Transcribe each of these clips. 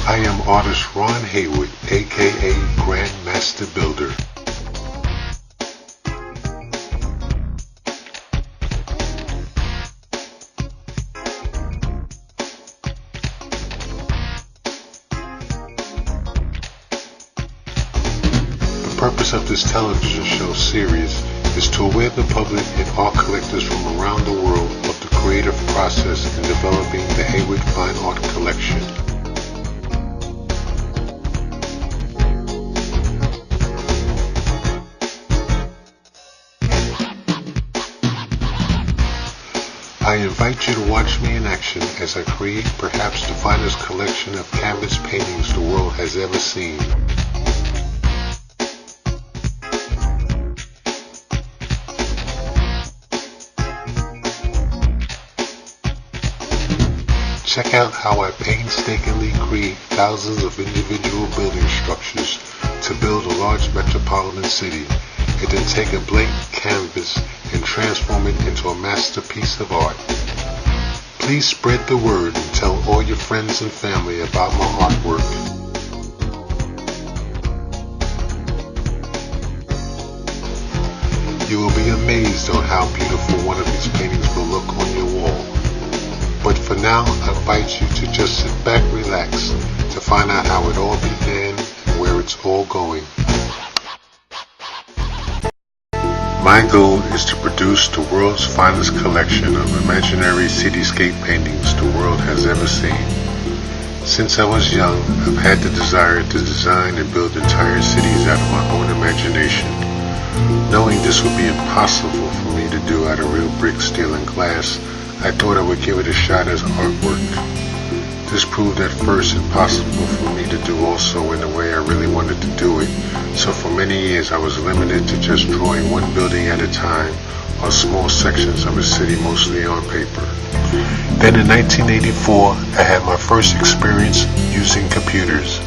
I am artist Ron Haywood, aka Grandmaster Builder. The purpose of this television show series is to aware the public and art collectors from around the world of the creative process in developing the Haywood Fine Art Collection. I invite you to watch me in action as I create perhaps the finest collection of canvas paintings the world has ever seen. Check out how I painstakingly create thousands of individual building structures to build a large metropolitan city, and then take a blank canvas and transform it into a masterpiece of art. Please spread the word and tell all your friends and family about my artwork. You will be amazed on how beautiful one of these paintings will look on your wall. But for now, I invite you to just sit back, relax, to find out how it all began and where it's all going. My goal is to produce the world's finest collection of imaginary cityscape paintings the world has ever seen. Since I was young, I've had the desire to design and build entire cities out of my own imagination. Knowing this would be impossible for me to do out of real brick, steel, and glass, I thought I would give it a shot as artwork. This proved at first impossible for me to do also in the way I really wanted to do it, so for many years I was limited to just drawing one building at a time or small sections of a city, mostly on paper. Then in 1984, I had my first experience using computers.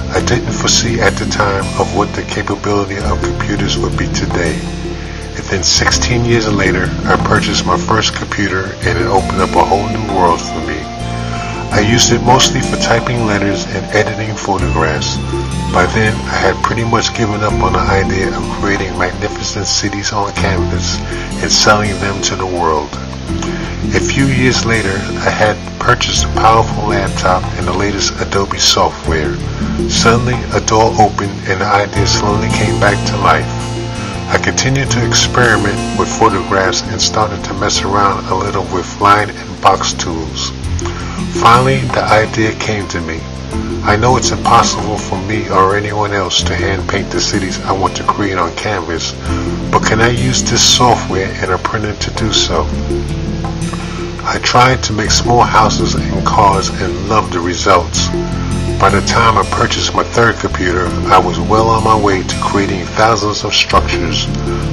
I didn't foresee at the time of what the capability of computers would be today. And then 16 years later, I purchased my first computer and it opened up a whole new world for me. I used it mostly for typing letters and editing photographs. By then, I had pretty much given up on the idea of creating magnificent cities on canvas and selling them to the world. A few years later, I had purchased a powerful laptop and the latest Adobe software. Suddenly, a door opened and the idea slowly came back to life. I continued to experiment with photographs and started to mess around a little with line and box tools. Finally, the idea came to me. I know it's impossible for me or anyone else to hand paint the cities I want to create on canvas, but can I use this software and a printer to do so? I tried to make small houses and cars and loved the results. By the time I purchased my third computer, I was well on my way to creating thousands of structures,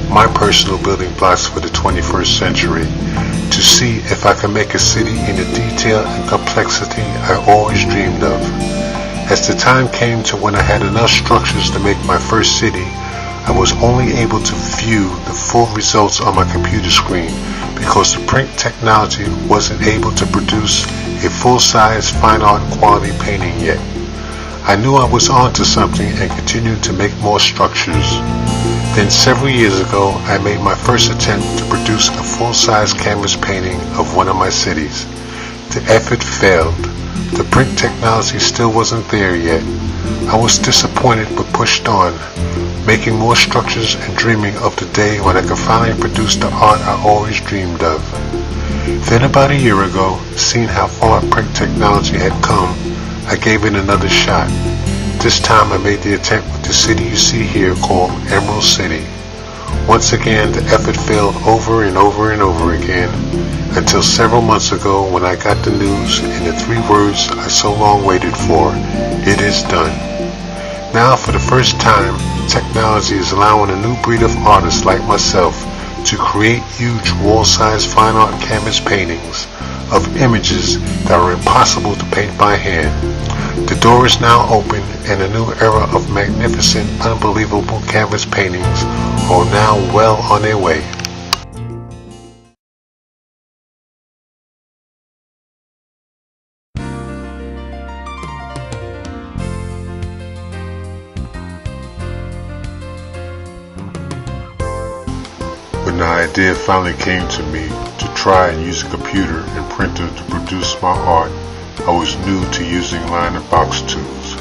my personal building blocks for the 21st century, to see if I could make a city in the detail and complexity I always dreamed of. As the time came to when I had enough structures to make my first city, I was only able to view the full results on my computer screen because the print technology wasn't able to produce a full-size fine art quality painting yet. I knew I was onto something and continued to make more structures. Then several years ago, I made my first attempt to produce a full-size canvas painting of one of my cities. The effort failed. The print technology still wasn't there yet. I was disappointed but pushed on, making more structures and dreaming of the day when I could finally produce the art I always dreamed of. Then about a year ago, seeing how far print technology had come, I gave it another shot. This time I made the attempt with the city you see here called Emerald City. Once again, the effort failed over and over and over again, until several months ago when I got the news and the three words I so long waited for: it is done. Now for the first time, technology is allowing a new breed of artists like myself to create huge wall-sized fine art canvas paintings of images that are impossible to paint by hand. The door is now open and a new era of magnificent, unbelievable canvas paintings are now well on their way. idea finally came to me to try and use a computer and printer to produce my art, I was new to using line-of-box tools.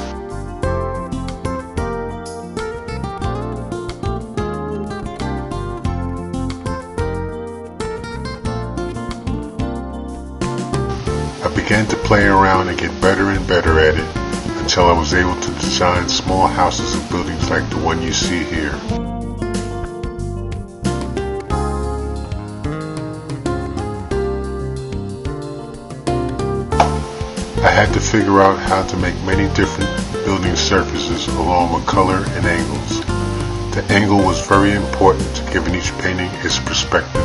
I began to play around and get better and better at it until I was able to design small houses and buildings like the one you see here. I had to figure out how to make many different building surfaces along with color and angles. The angle was very important to giving each painting its perspective.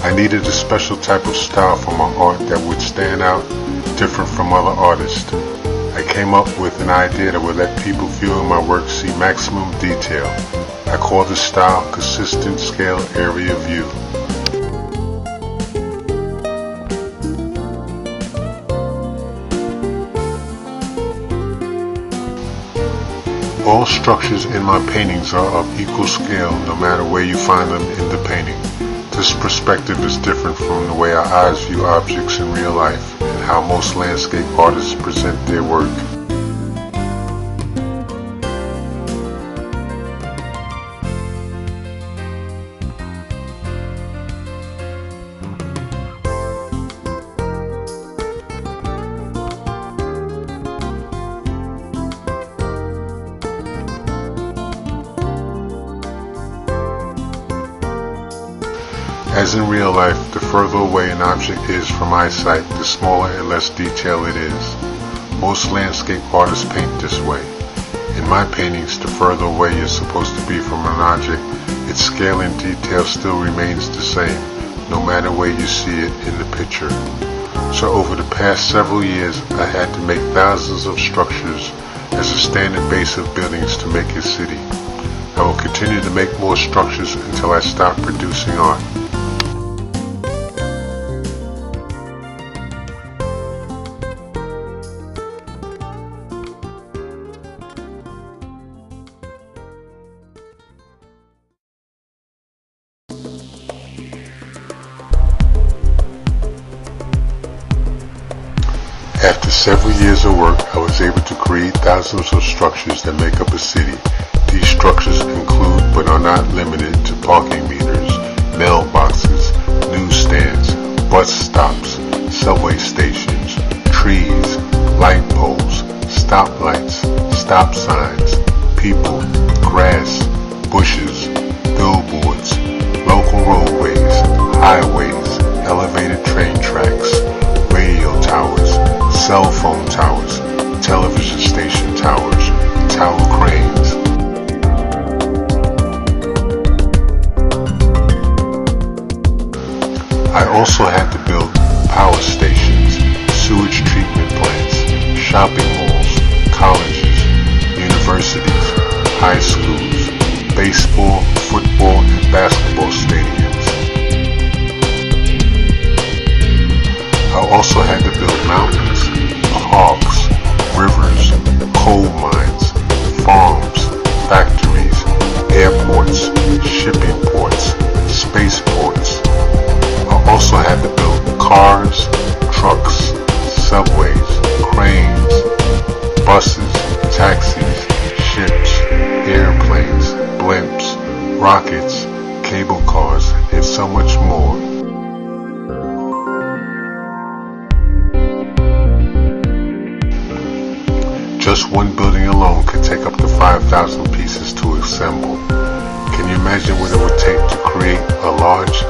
I needed a special type of style for my art that would stand out different from other artists. I came up with an idea that would let people viewing my work see maximum detail. I call this style consistent scale area view. All structures in my paintings are of equal scale no matter where you find them in the painting. This perspective is different from the way our eyes view objects in real life and how most landscape artists present their work. As in real life, the further away an object is from eyesight, the smaller and less detailed it is. Most landscape artists paint this way. In my paintings, the further away you're supposed to be from an object, its scale and detail still remains the same, no matter where you see it in the picture. So over the past several years, I had to make thousands of structures as a standard base of buildings to make a city. I will continue to make more structures until I stop producing art. After several years of work, I was able to create thousands of structures that make up a city. These structures include, but are not limited to, parking meters, mailboxes, newsstands, bus stops, subway stations, trees, light poles, stoplights, stop signs, people, grass, bushes, billboards, local roadways, highways, elevated train tracks, radio towers, cell phone towers, television station towers, tower cranes. I also had to build power stations, sewage treatment plants, shopping malls, colleges, universities, high schools, baseball, football, and basketball stadiums. I also had to build mountains, parks, rivers, coal mines, farms, factories, airports, shipping ports, spaceports. I also had to build cars, trucks, subways, cranes, buses, taxis, ships, airplanes, blimps, rockets, cable cars, and so much more. Just one building alone could take up to 5,000 pieces to assemble. Can you imagine what it would take to create a large,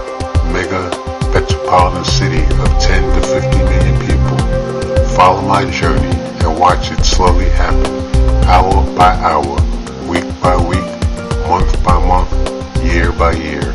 mega metropolitan city of 10 to 50 million people? Follow my journey and watch it slowly happen, hour by hour, week by week, month by month, year by year.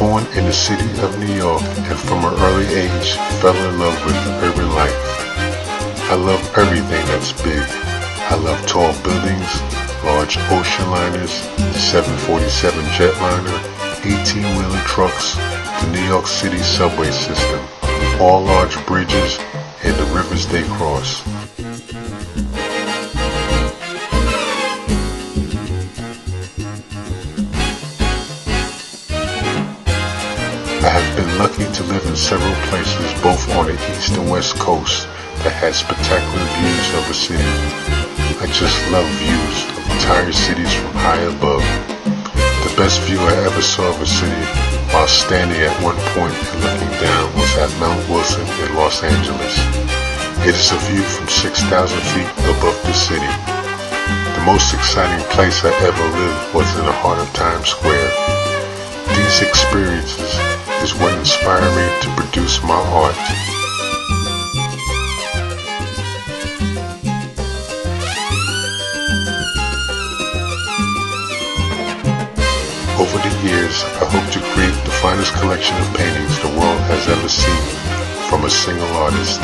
born in the city of New York and from an early age fell in love with urban life. I love everything that's big. I love tall buildings, large ocean liners, the 747 jetliner, 18-wheeler trucks, the New York City subway system, all large bridges, and the rivers they cross. I have been lucky to live in several places both on the east and west coast that had spectacular views of a city. I just love views of entire cities from high above. The best view I ever saw of a city while standing at one point and looking down was at Mount Wilson in Los Angeles. It is a view from 6,000 feet above the city. The most exciting place I ever lived was in the heart of Times Square. These experiences is what inspired me to produce my art. Over the years, I hope to create the finest collection of paintings the world has ever seen from a single artist.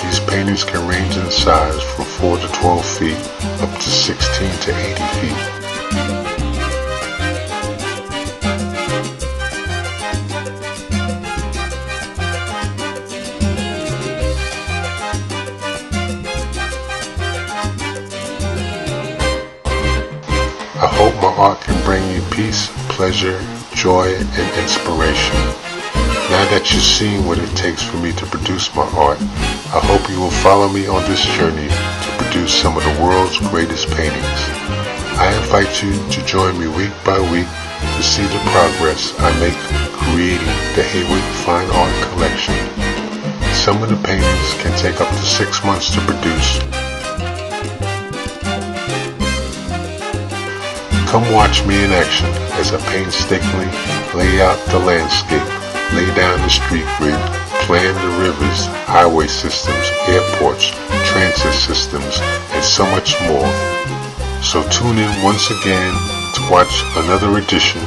These paintings can range in size from 4 to 12 feet up to 16 to 80 feet. I hope my art can bring you peace, pleasure, joy, and inspiration. Now that you've seen what it takes for me to produce my art, I hope you will follow me on this journey to produce some of the world's greatest paintings. I invite you to join me week by week to see the progress I make creating the Haywood Fine Art Collection. Some of the paintings can take up to 6 months to produce. Come watch me in action as I painstakingly lay out the landscape, lay down the street grid, plan the rivers, highway systems, airports, transit systems, and so much more. So tune in once again to watch another edition